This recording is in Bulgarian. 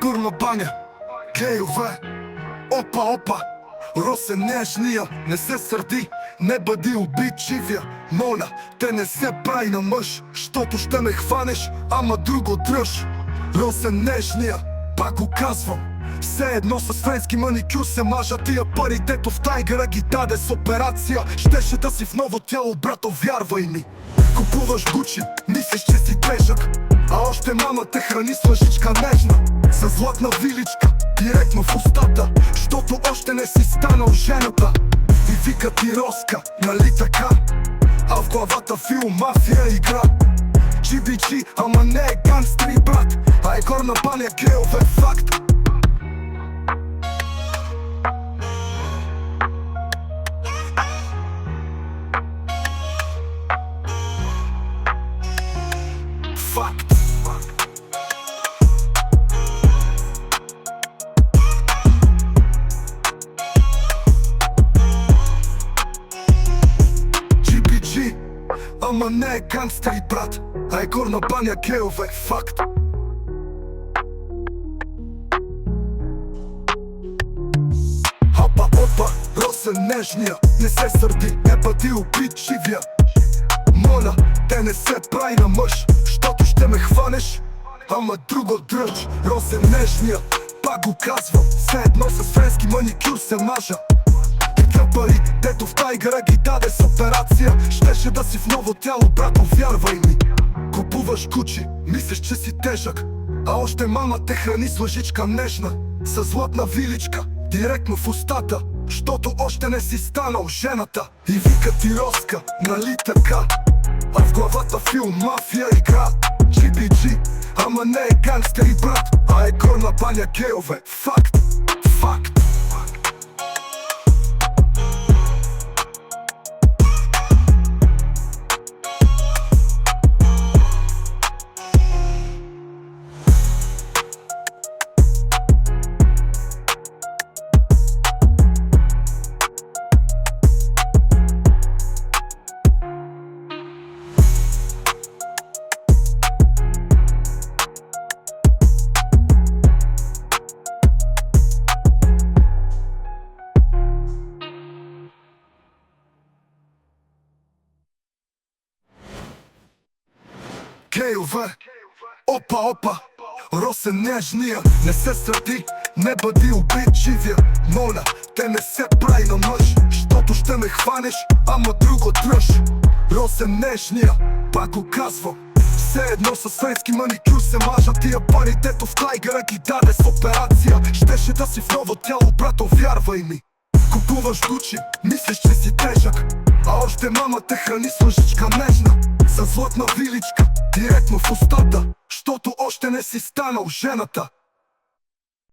Горна баня, гейове. Опа, Росен нежния, не се сърди, не бъди обидчивия. Моля, те не се прави на мъж, щото ще ме хванеш, ама друго дръж. Росен нежния, пак го казвам, все едно с френски маникюр се мажа. Тия пари, дето в тайгъра ги даде с операция, щеше да си в ново тяло, брато, вярвай ми. Купуваш Гучи, мислиш, че си тежък, а още мама те храни с лъжичка нежна. С златна виличка, директно в устата, щото още не си станал жената. И вика ти Роска, нали така? А в главата филм мафия игра. GBG, ама не е гангстери, брат, а е горна баня, гейове, факт. Факт. GBG, ама не е гангстери, брат, а е горна баня, гейове, факт. Опа, Росен нежния, не се сърди, не бъди обидчивия. Моля, те не се прави на мъж, щото ще ме хванеш, ама друго дръж. Росен нежния, пак го казвам, все едно с френски маникюр се мажа. Тия пари, дето в тайгъра ги даде с операция, щеше да си в ново тяло, брато, вярвай ми. Купуваш Гучи, мислиш, че си тежък, а още мама те храни с лъжичка нежна. С златна виличка, директно в устата, щото още не си станал жената. И вика ти Роска, нали така? А в главата филм мафия игра. GBG, ама не е гангстери, брат, а е горна баня, гейове, факт. Гейове, опа, Росен нежния, не се сърди, не бъди обидчивия. Моля, те не се прави на мъж, щото ще ме хванеш, ама друго дръж. Росен нежния, пак го казвам, все едно с френски маникюр се мажа. Тия пари, дето в тайгъра ги даде с операция, щеше да си в ново тяло, брато, вярвай ми. Купуваш Гучи, мислиш, че си тежък, а още мама те храни с лъжичка нежна. С златна виличка, директно в устата, щото още не си станал жената.